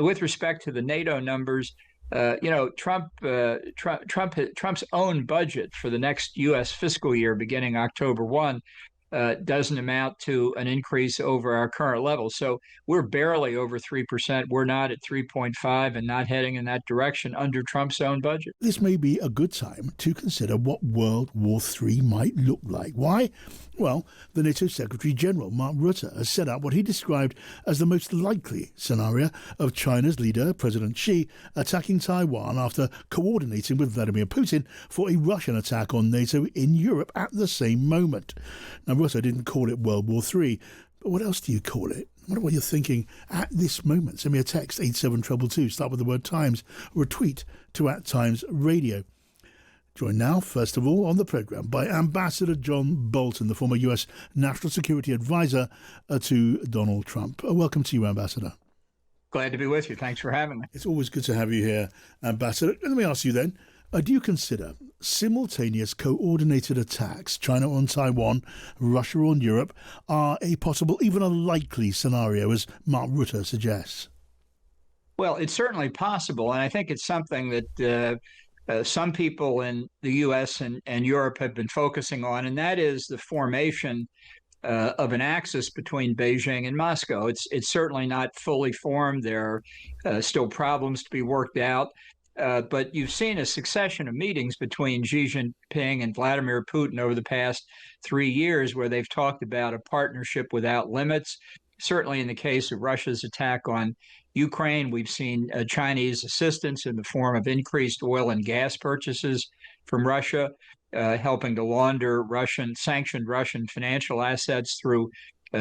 with respect to the NATO numbers, Trump's own budget for the next U.S. fiscal year beginning October 1 doesn't amount to an increase over our current level. So we're barely over 3%. We're not at 3.5 and not heading in that direction under Trump's own budget. This may be a good time to consider what World War III might look like. Why? Well, the NATO Secretary General, Mark Rutte, has set out what he described as the most likely scenario of China's leader, President Xi, attacking Taiwan after coordinating with Vladimir Putin for a Russian attack on NATO in Europe at the same moment. Now, Rutte didn't call it World War III, but what else do you call it? I wonder what you're thinking at this moment. Send me a text, 87222, start with the word Times, or a tweet to @TimesRadio. Joined now, first of all, on the programme by Ambassador John Bolton, the former US National Security Advisor to Donald Trump. Welcome to you, Ambassador. Glad to be with you. Thanks for having me. It's always good to have you here, Ambassador. Let me ask you then, do you consider simultaneous coordinated attacks, China on Taiwan, Russia on Europe, are a possible, even a likely scenario, as Mark Rutte suggests? Well, it's certainly possible, and I think it's something that some people in the U.S. and Europe have been focusing on, and that is the formation of an axis between Beijing and Moscow. It's certainly not fully formed. There are still problems to be worked out. But you've seen a succession of meetings between Xi Jinping and Vladimir Putin over the past 3 years where they've talked about a partnership without limits. Certainly in the case of Russia's attack on Ukraine, we've seen Chinese assistance in the form of increased oil and gas purchases from Russia, helping to launder sanctioned Russian financial assets through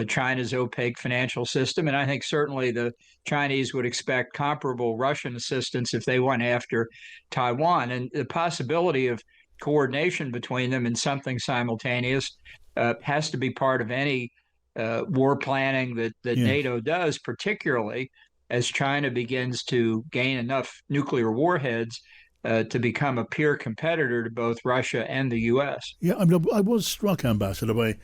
China's opaque financial system. And I think certainly the Chinese would expect comparable Russian assistance if they went after Taiwan. And the possibility of coordination between them in something simultaneous has to be part of any war planning that NATO does, particularly as China begins to gain enough nuclear warheads to become a peer competitor to both Russia and the U.S. Yeah, I was struck, Ambassador, by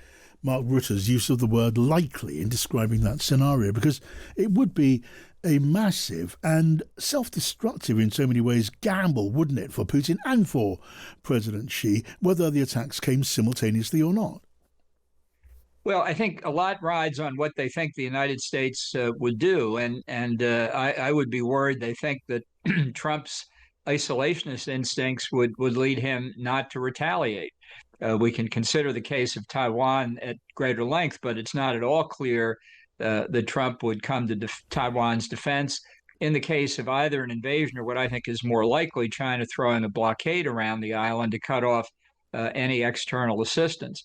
Mark Rutte's use of the word likely in describing that scenario, because it would be a massive and self-destructive in so many ways gamble, wouldn't it, for Putin and for President Xi, whether the attacks came simultaneously or not? Well, I think a lot rides on what they think the United States would do, and I would be worried they think that Trump's isolationist instincts would lead him not to retaliate. We can consider the case of Taiwan at greater length, but it's not at all clear that Trump would come to Taiwan's defense. In the case of either an invasion or what I think is more likely, China throwing a blockade around the island to cut off any external assistance.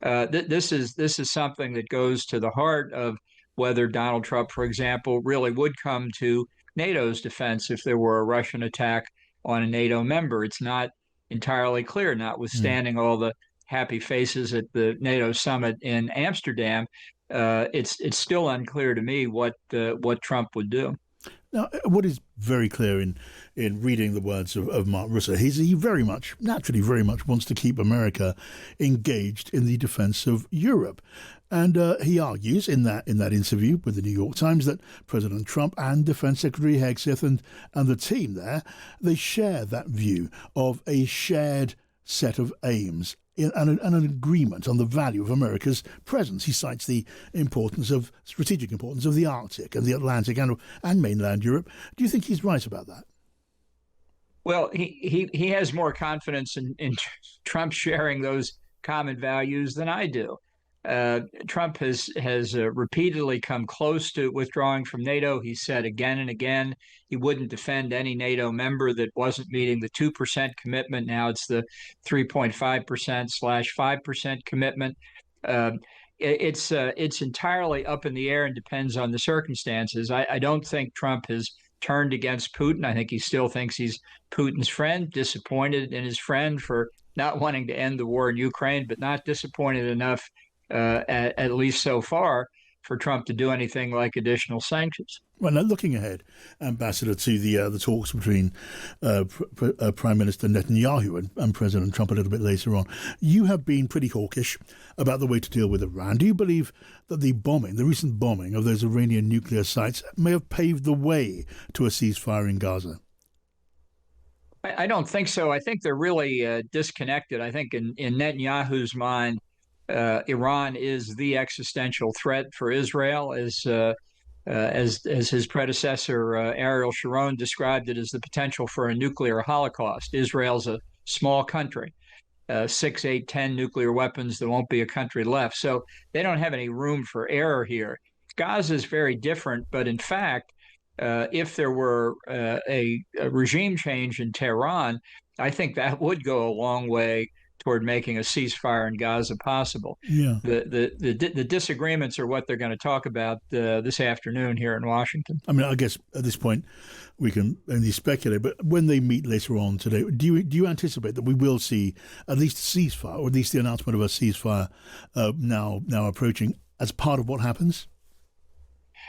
This is something that goes to the heart of whether Donald Trump, for example, really would come to NATO's defense if there were a Russian attack on a NATO member. It's not entirely clear, notwithstanding all the happy faces at the NATO summit in Amsterdam. It's still unclear to me what Trump would do. Now, what is very clear in reading the words of Mark Rutte, he very much wants to keep America engaged in the defense of Europe. And he argues in that interview with the New York Times that President Trump and Defense Secretary Hegseth and the team there, they share that view of a shared set of aims and an agreement on the value of America's presence. He cites the strategic importance of the Arctic and the Atlantic and mainland Europe. Do you think he's right about that? Well, he has more confidence in Trump sharing those common values than I do. Trump has repeatedly come close to withdrawing from NATO. He said again and again he wouldn't defend any NATO member that wasn't meeting the 2% commitment. Now it's the 3.5%/5% commitment. It's entirely up in the air and depends on the circumstances. I don't think Trump has turned against Putin. I think he still thinks he's Putin's friend, disappointed in his friend for not wanting to end the war in Ukraine, but not disappointed enough at least so far, for Trump to do anything like additional sanctions. Well, now looking ahead, Ambassador, to the talks between Prime Minister Netanyahu and President Trump a little bit later on, you have been pretty hawkish about the way to deal with Iran. Do you believe that the recent bombing of those Iranian nuclear sites, may have paved the way to a ceasefire in Gaza? I don't think so. I think they're really disconnected. I think in Netanyahu's mind, Iran is the existential threat for Israel, as his predecessor Ariel Sharon described it, as the potential for a nuclear holocaust. Israel's a small country, 6, 8, 10 nuclear weapons. There won't be a country left, so they don't have any room for error here. Gaza is very different, but in fact, if there were a regime change in Tehran, I think that would go a long way toward making a ceasefire in Gaza possible. Yeah. The disagreements are what they're going to talk about this afternoon here in Washington. I mean, I guess at this point we can only speculate, but when they meet later on today, do you anticipate that we will see at least a ceasefire, or at least the announcement of a ceasefire now approaching, as part of what happens?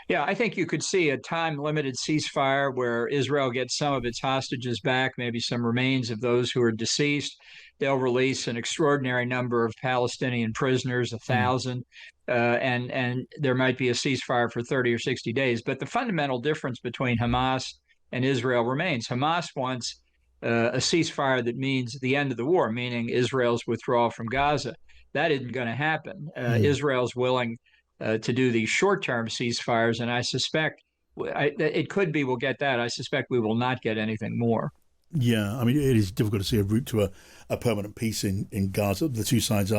Yeah, I think you could see a time-limited ceasefire where Israel gets some of its hostages back, maybe some remains of those who are deceased. They'll release an extraordinary number of Palestinian prisoners, 1,000, and there might be a ceasefire for 30 or 60 days. But the fundamental difference between Hamas and Israel remains. Hamas wants a ceasefire that means the end of the war, meaning Israel's withdrawal from Gaza. That isn't going to happen. Israel's willing to do these short-term ceasefires, and I suspect it could be we'll get that. I suspect we will not get anything more. Yeah, I mean, it is difficult to see a route to a permanent peace in Gaza. The two sides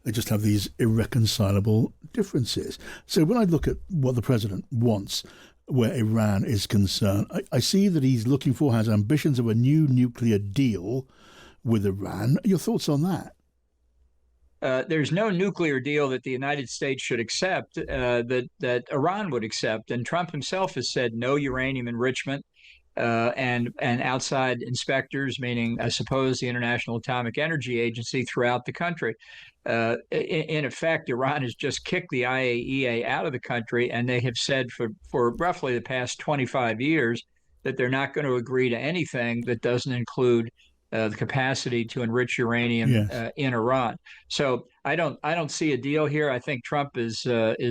they just have these irreconcilable differences. So when I look at what the president wants where Iran is concerned, I see that has ambitions of a new nuclear deal with Iran. Your thoughts on that? There's no nuclear deal that the United States should accept that Iran would accept. And Trump himself has said no uranium enrichment, and outside inspectors, meaning I suppose the International Atomic Energy Agency, throughout the country. In effect, Iran has just kicked the IAEA out of the country, and they have said for roughly the past 25 years that they're not going to agree to anything that doesn't include the capacity to enrich uranium in Iran. So I don't see a deal here. I think Trump is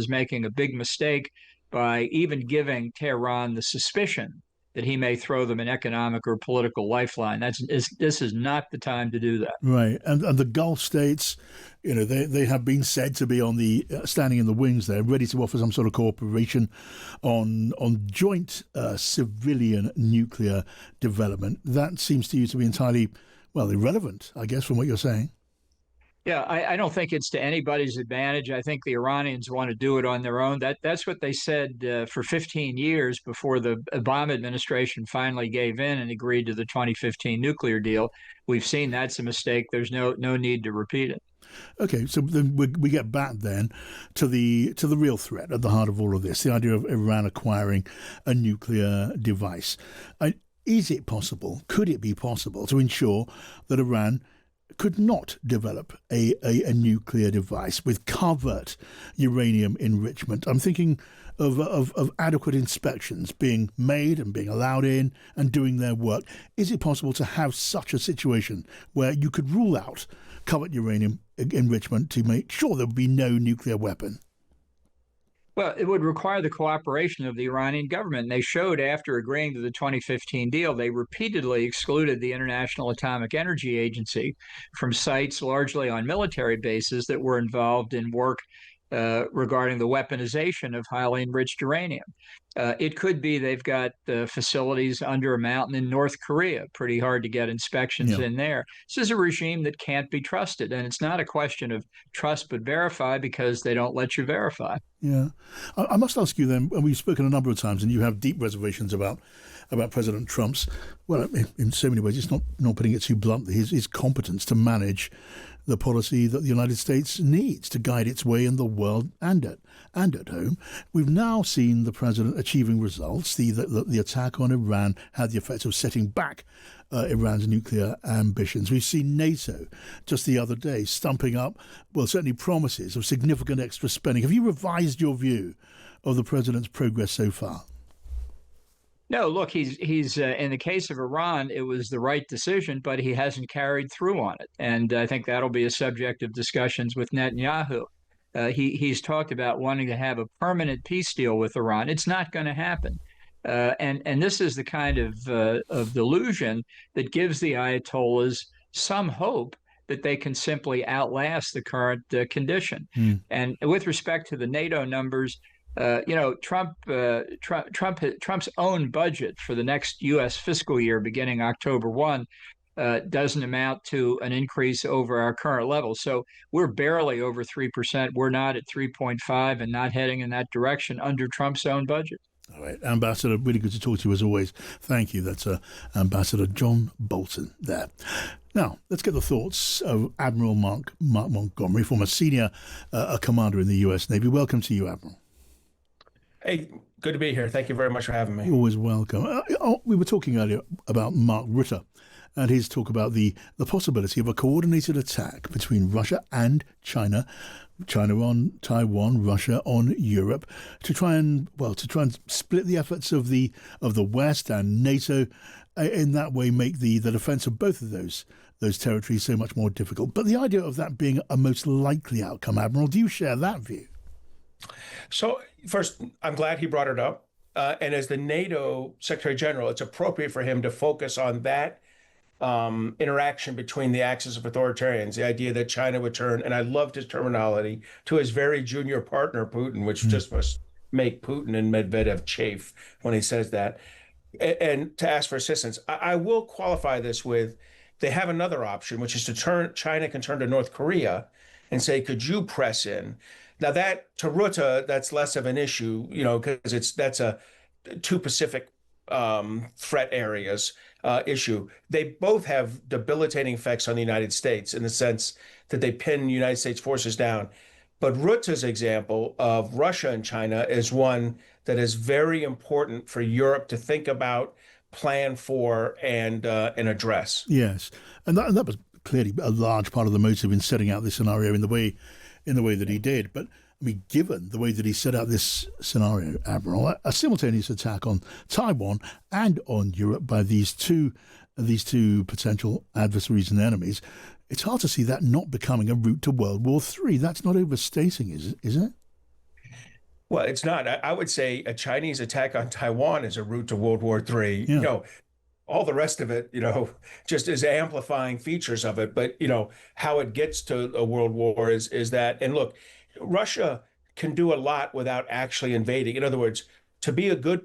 making a big mistake by even giving Tehran the suspicion that he may throw them an economic or political lifeline. This is not the time to do that. Right, and the Gulf states, they have been said to be on the standing in the wings there, ready to offer some sort of cooperation on joint civilian nuclear development. That seems to you to be entirely, irrelevant, I guess, from what you're saying. Yeah, I don't think it's to anybody's advantage. I think the Iranians want to do it on their own. That's what they said for 15 years before the Obama administration finally gave in and agreed to the 2015 nuclear deal. We've seen that's a mistake. There's no need to repeat it. Okay, so then we get back then to the real threat at the heart of all of this, the idea of Iran acquiring a nuclear device. Is it possible, could it be possible to ensure that Iran could not develop a nuclear device with covert uranium enrichment? I'm thinking of adequate inspections being made and being allowed in and doing their work. Is it possible to have such a situation where you could rule out covert uranium enrichment to make sure there would be no nuclear weapon? Well, it would require the cooperation of the Iranian government. They showed after agreeing to the 2015 deal, they repeatedly excluded the International Atomic Energy Agency from sites largely on military bases that were involved in work regarding the weaponization of highly enriched uranium. It could be they've got facilities under a mountain in North Korea. Pretty hard to get inspections in there. This is a regime that can't be trusted. And it's not a question of trust but verify, because they don't let you verify. Yeah. I must ask you then, and we've spoken a number of times, and you have deep reservations about President Trump's, well, in so many ways, it's not putting it too bluntly, his competence to manage the policy that the United States needs to guide its way in the world and at home. We've now seen the president achieving results. The attack on Iran had the effect of setting back Iran's nuclear ambitions. We've seen NATO just the other day stumping up, certainly promises of significant extra spending. Have you revised your view of the president's progress so far? No, look, he's in the case of Iran, it was the right decision, but he hasn't carried through on it, and I think that'll be a subject of discussions with Netanyahu. He's talked about wanting to have a permanent peace deal with Iran. It's not going to happen, and this is the kind of delusion that gives the Ayatollahs some hope that they can simply outlast the current condition. Mm. And with respect to the NATO numbers, Trump's own budget for the next U.S. fiscal year beginning October 1 doesn't amount to an increase over our current level. So we're barely over 3%. We're not at 3.5 and not heading in that direction under Trump's own budget. All right, Ambassador, really good to talk to you as always. Thank you. That's Ambassador John Bolton there. Now, let's get the thoughts of Admiral Mark Montgomery, former senior commander in the U.S. Navy. Welcome to you, Admiral. Hey, good to be here. Thank you very much for having me. You're always welcome. We were talking earlier about Mark Rutte and his talk about the possibility of a coordinated attack between Russia and China, China on Taiwan, Russia on Europe, to try and split the efforts of the West and NATO, in that way make the defence of both of those territories so much more difficult. But the idea of that being a most likely outcome, Admiral, do you share that view? So first, I'm glad he brought it up. And as the NATO Secretary General, it's appropriate for him to focus on that interaction between the axis of authoritarians, the idea that China would turn, and I loved his terminology, to his very junior partner, Putin, which just must make Putin and Medvedev chafe when he says that, and to ask for assistance. I will qualify this with, they have another option, which is China can turn to North Korea and say, could you press in? Now that, to Rutte, that's less of an issue, because that's a two Pacific threat areas issue. They both have debilitating effects on the United States in the sense that they pin United States forces down. But Rutte's example of Russia and China is one that is very important for Europe to think about, plan for, and address. Yes, and that was clearly a large part of the motive in setting out this scenario in the way that he did. But I mean, given the way that he set out this scenario, Admiral, a simultaneous attack on Taiwan and on Europe by these two potential adversaries and enemies, it's hard to see that not becoming a route to World War III. That's not overstating, is it? Well, it's not. I would say a Chinese attack on Taiwan is a route to World War III. Yeah. All the rest of it, just is amplifying features of it. But, how it gets to a world war is that, and look, Russia can do a lot without actually invading. In other words, to be a great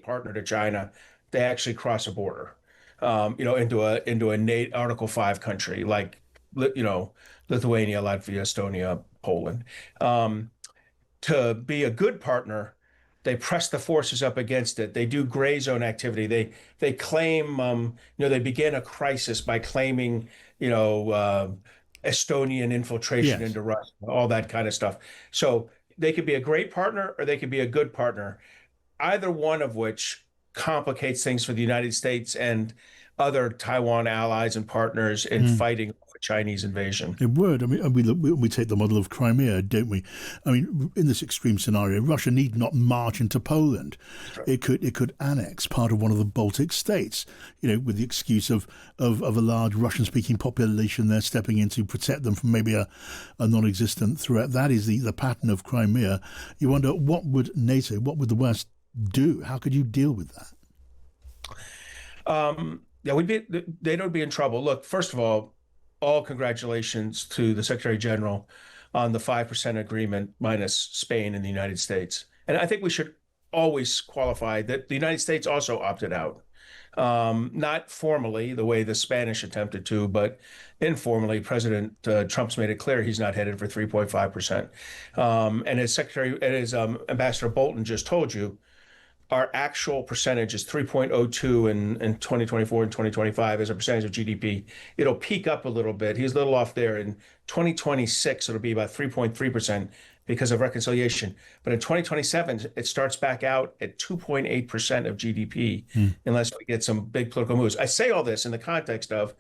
partner to China, they actually cross a border, into a Article 5 country like, Lithuania, Latvia, Estonia, Poland. To be a good partner, they press the forces up against it. They do gray zone activity. They claim, they begin a crisis by claiming, Estonian infiltration into Russia, all that kind of stuff. So they could be a great partner or they could be a good partner, either one of which complicates things for the United States and other Taiwan allies and partners in fighting Chinese invasion. It would. I mean, we take the model of Crimea, don't we? I mean, in this extreme scenario, Russia need not march into Poland. Right. It could annex part of one of the Baltic states, with the excuse of a large Russian-speaking population there stepping in to protect them from maybe a non-existent threat. That is the pattern of Crimea. You wonder, what would NATO, what would the West do? How could you deal with that? NATO would be in trouble. Look, first of all congratulations to the Secretary General on the 5% agreement minus Spain and the United States. And I think we should always qualify that the United States also opted out. Not formally, the way the Spanish attempted to, but informally, President Trump's made it clear he's not headed for 3.5%. And as Ambassador Bolton just told you, our actual percentage is 3.02 in 2024 and 2025 as a percentage of GDP. It'll peak up a little bit. He's a little off there. In 2026, it'll be about 3.3% because of reconciliation. But in 2027, it starts back out at 2.8% of GDP, unless we get some big political moves. I say all this in the context of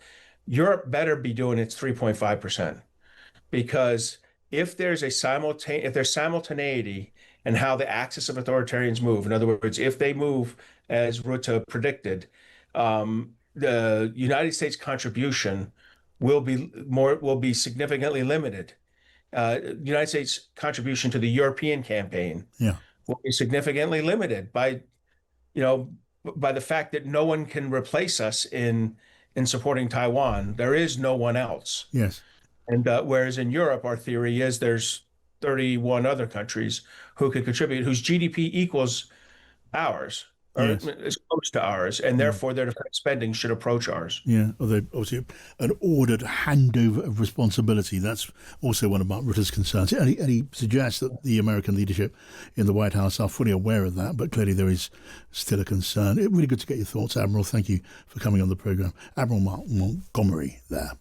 Europe better be doing its 3.5%, because if there's simultaneity and how the axis of authoritarians move. In other words, if they move as Rutte predicted, the United States contribution will be significantly limited. United States contribution to the European campaign Yeah. will be significantly limited by, by the fact that no one can replace us in supporting Taiwan. There is no one else. Yes. And whereas in Europe, our theory is there's 31 other countries who could contribute, whose GDP equals ours, or Yes. is close to ours, and therefore their defense spending should approach ours. Yeah, although obviously an ordered handover of responsibility, that's also one of Mark Rutte's concerns. And he suggests that the American leadership in the White House are fully aware of that, but clearly there is still a concern. Really good to get your thoughts, Admiral. Thank you for coming on the programme. Admiral Montgomery there.